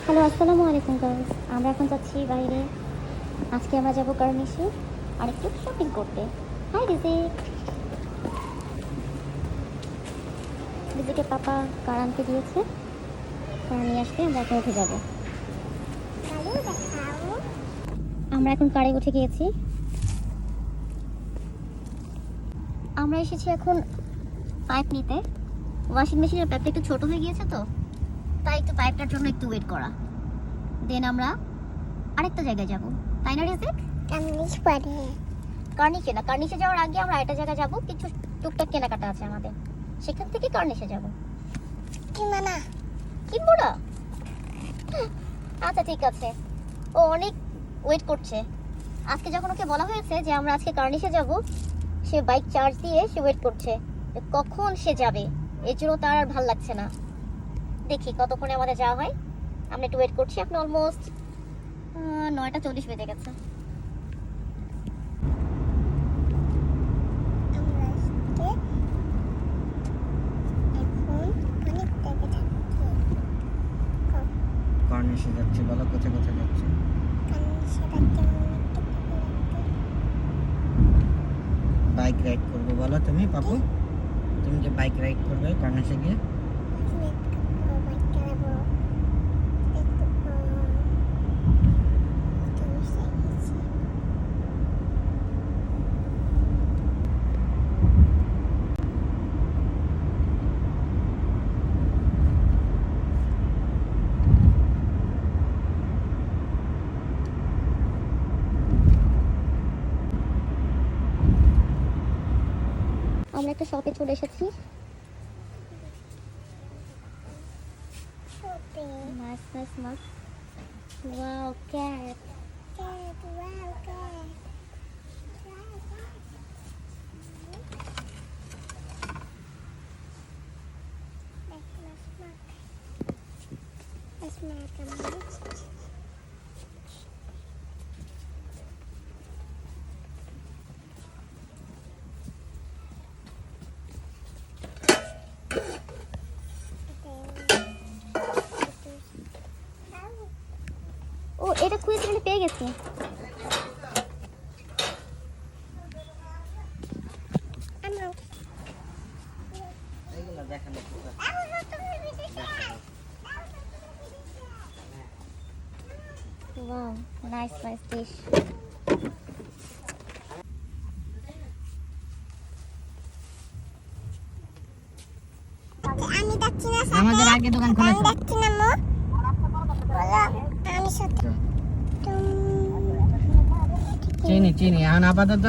Hello, আসসালামু আলাইকুম guys. আমরা এখন যাচ্ছি বাইরে। আজকে আমরা যাবো কার্নিশে আর একটু শপিং করতে। হাই রিজিক। রিজিকের পাপা কার আনতে দিয়েছে, কার নিয়ে আসবে। আমরা এখন উঠে যাবো। আমরা এখন কারে উঠে গিয়েছি। আমরা এসেছি এখন পাইপ নিতে। ওয়াশিং মেশিনের পাইপটা একটু ছোট হয়ে গিয়েছে, তো তাই একটু পাইপটার জন্য একটু ওয়েট করা। দেন আমরা আরেকটা জায়গায় যাব, তাই না রিজিক? কার্নিশে না, কার্নিশে যাওয়ার আগে আমরা একটা জায়গায় যাব, কিছু টুকটাক কেনাকাটা আছে আমাদের, সেখান থেকে কার্নিশে যাব। কিনবো না? কিনবো না? আচ্ছা ঠিক আছে। ও অনেক ওয়েট করছে। আজকে যখন ওকে বলা হয়েছে যে আমরা আজকে কার্নিশে যাব, সে বাইক চার্জ দিয়ে সে ওয়েট করছে কখন সে যাবে। এর জন্য তার আর ভাল লাগছে না। দেখি কতক্ষণে আমাদের যাওয়া হয়। আমরা একটু ওয়েট করছি। এখন অলমোস্ট 9:40 বেজে গেছে। কার্নিশে যাচ্ছি, বলো কোথায় কোথায় যাচ্ছি? বাইক রাইড করবো, বলো তুমি পাপু। তুমি যে বাইক রাইড করবে কার্নিশে গিয়ে? আমরা একটা শপে চলে এসেছি। Nice nice nice. Wow, cat. ও, এটা খুঁজে পেয়ে গেছি। এইগুলো দেখানো ওয়াও, নাইস নাইস ডিশ। আমাদের আগে দোকান খুলেছে। চিনি চিনি এখন আপাতত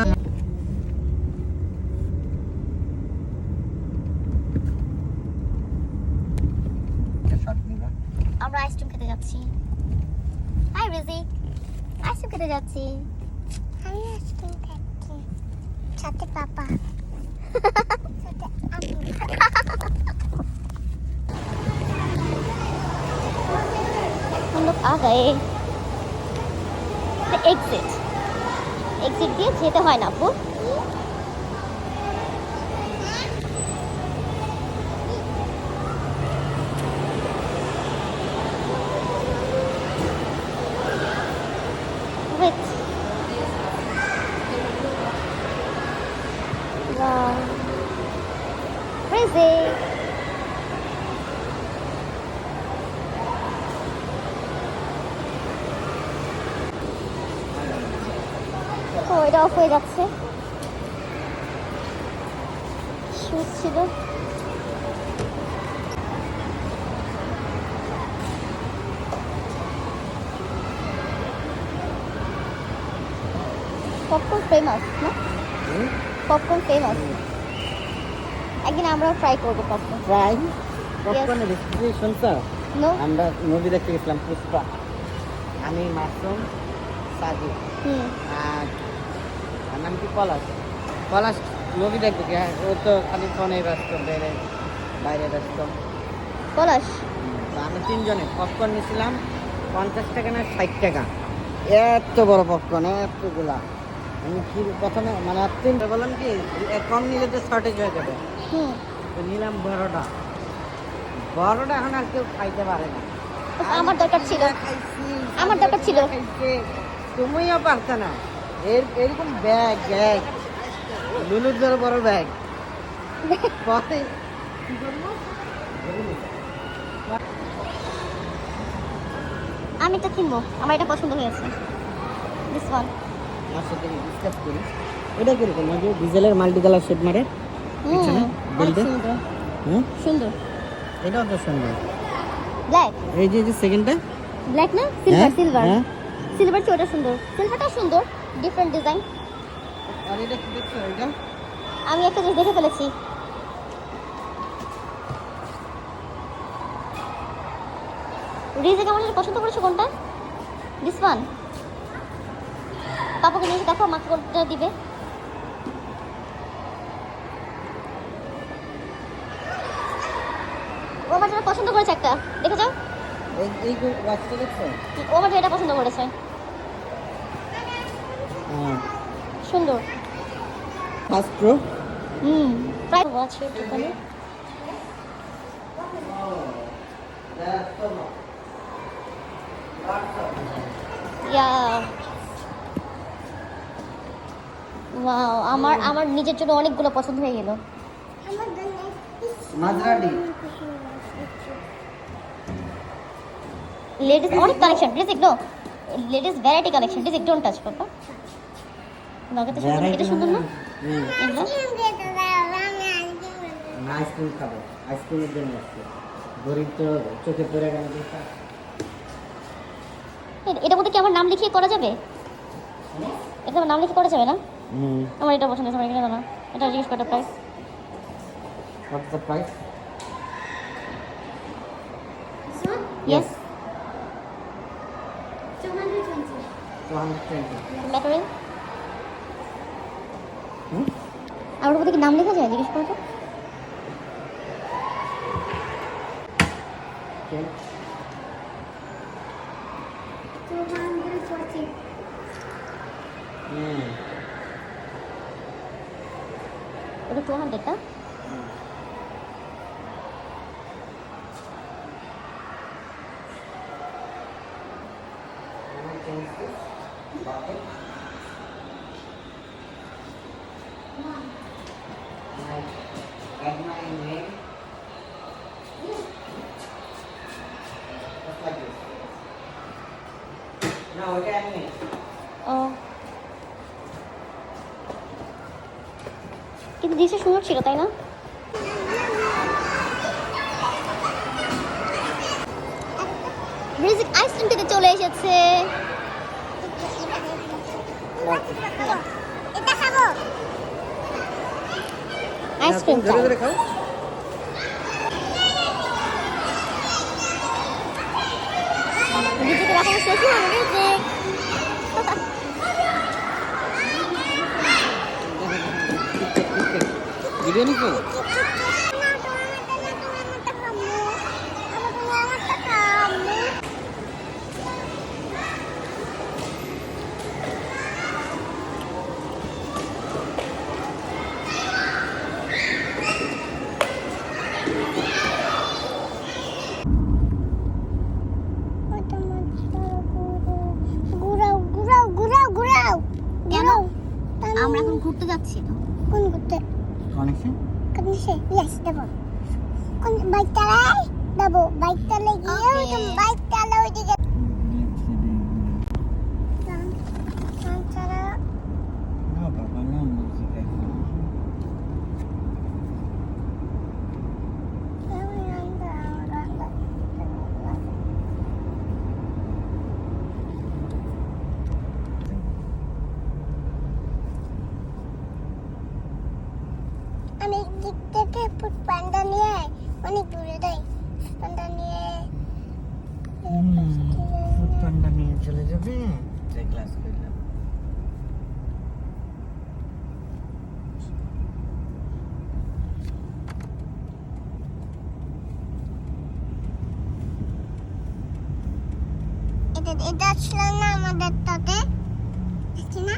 আমরা আইসক্রিম খেতে যাচ্ছি। হাই রিজিক, আইসক্রিম খেতে যাচ্ছি। আমি আইসক্রিম খাচ্ছি সাথে পাপা সাথে আমি। हम लोग आ गए। एग्जिट एग्जिट দিয়ে যেতে হয় না আপু। Wait. Wow. Crazy. তো এটা অফ হয়ে যাচ্ছে। শুজ ছিল। পপকর্ন ফেমাস না? Popcorn famous. একদিন আমরাও ট্রাই করবো পপকর্ন। ফ্রাই পপকর্নের রেসিপি শুনছো? নো। আমরা মুভি দেখতে গেছিলাম পুষ্পা, আমি মাসুম সাজিদ আর আর নাম কি পলাশ। পলাশ মুভি দেখবে কি? ও তো খালি ফোনে ব্যস্ত, বাইরে ব্যস্ত। পলাশ। তো আমি তিনজনে পপকর্ন নিয়েছিলাম 50 টাকা না 60 টাকা। এত বড় পপকর্ন, এতগুলা। আমি কি প্রথমে মানে তিনটা বললাম কি কম নিলে তো শর্টেজ হয়ে যাবে, তো নিলাম 12টা। এখন আর কেউ খাইতে পারে না। আমার দরকার ছিল। আমার দরকার ছিল। তুমিও পারত না এরকম ব্যাগ ব্যাগ লুলুর ধরে বড় ব্যাগ পথে কি করবো? আমি এটা কিনবো, আমার এটা পছন্দ হয়েছে। This one. আমার সাথে ডিসকাস করি এটা কিরকম ওই যে ডিজেলের মাল্টি কালার শেড মারে পিছনে বেল্টে সুন্দর হ্যাঁ সুন্দর। এটাও তো সুন্দর ব্ল্যাক এই যে সেকেন্ডটা ব্ল্যাক না সিলভার সিলভার সিলভার কি ওটা সুন্দর, সিলভারটা সুন্দর, ডিফারেন্ট ডিজাইন। আর এটা কি দেখছো এটা আমি একটা জিনিস দেখে ফেলেছি। রিজিক আমার যেটা পছন্দ করেছো কোনটা? This one. পাপাকে নিয়ে এসে দেখো আমাকে কোনটা দিবে। ও আমার যেটা পছন্দ করেছে একটা, দেখে যাও। এই এই ওয়াচটা দেখছো ও আমার এটা পছন্দ করেছে, হ্যাঁ সুন্দর। ফার্স্ট প্রো প্রায় আছে দোকানে। ইয়া ওয়াও, আমার নিজের জন্য অনেকগুলো পছন্দ হয়ে গেল। আমার জন্য মাঝরাটি লেডিস অনেক collection, please ignore. Ladies variety collection, please don't touch papa. নগদ সুন্দর, এটা সুন্দর না? এগুলো আইসক্রিম খাবো আইসক্রিমের জন্য আসছে গরিব তো চোখে পড়ে গেল এটার মধ্যে কি আমার নাম লিখিয়ে করা যাবে? এটা আমার নাম লিখে করা যাবে না? আমার এটা পছন্দ হয়েছে, আমার এখানে না। এটা জিজ্ঞেস করার price What's the price? Yes 220 material. হুম আর ওর মধ্যে কি নাম লেখা যায় জিজ্ঞেস করো তো। Okay. ওটা 200 না? Add my name. Just like this. No, okay, add me. ও কিন্তু জিনিসটা সুন্দর ছিল, তাই না? রিজিক আইসক্রিম খেতে চলে এসেছে। এটা খাবো। আইসক্রিম ধরে ধরে খাও রিজিকের এখন শ্বশুর রিজিক। ভিডিও নিছো ঘুরাও ঘুরাও ঘুরাও ঘুরাও কেন? আমরা এখন ঘুরতে যাচ্ছি তো। কোন ঘুরতে কানেকশন কোন সে ইয়েস দেবো কোন বাইক চালাই দেবো বাইক চালাই গিয়ে Okay. তুমি বাইক চালাও ওইদিকে চালা না বাবা না মিউজিক এখন আমি দিক থেকে ফুটপান্ডা নিয়ে অনেক দূরে যাই ফুটপান্ডা নিয়ে ফুড পান্ডা নিয়ে চলে যাবে ক্লাস করলাম এটা ছিল না আমাদের তাতে আছে না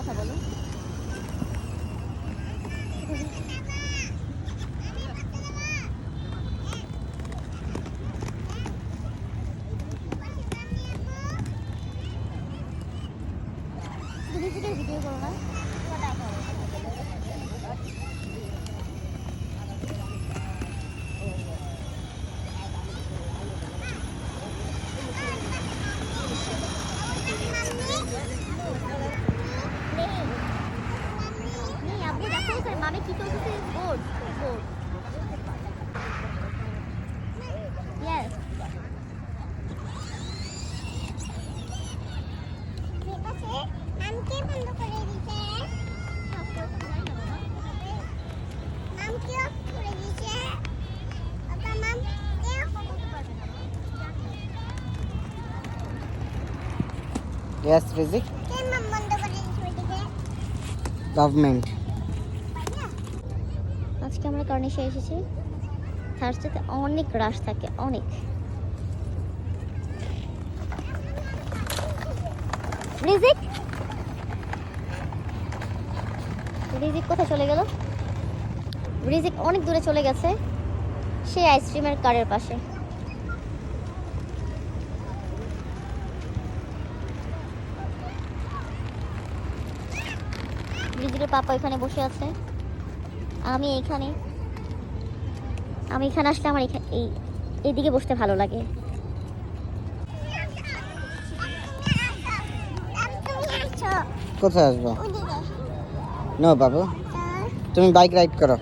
কথা বলো। ভিডিও করো না। আব্বু দেখো ওখানে মামি কি করতেছে? Board board. ইয়েস। নাম কে বন্ধ করে দিছে? নাম কে অফ করে দিছে? বাবা নাম কে অফ করতে পারবে না? Yes, Rizik. কে নাম বন্ধ করে দিছে ওইদিকে? Government. আজকে আমরা কার্নিশে এসেছি। থার্সডেতে অনেক রাশ থাকে, অনেক। রিজিক রিজিক কোথায় চলে গেল? রিজিক অনেক দূরে চলে গেছে, সে আইসক্রিমের কারের পাশে। রিজিকের পাপা এখানে বসে আছে, আমি এখানে আসলে আমার এইদিকে বসতে ভালো লাগে। তুমি আসো কোথায় আসবো? ওইদিকে। নো বাবু, তুমি বাইক রাইড করো।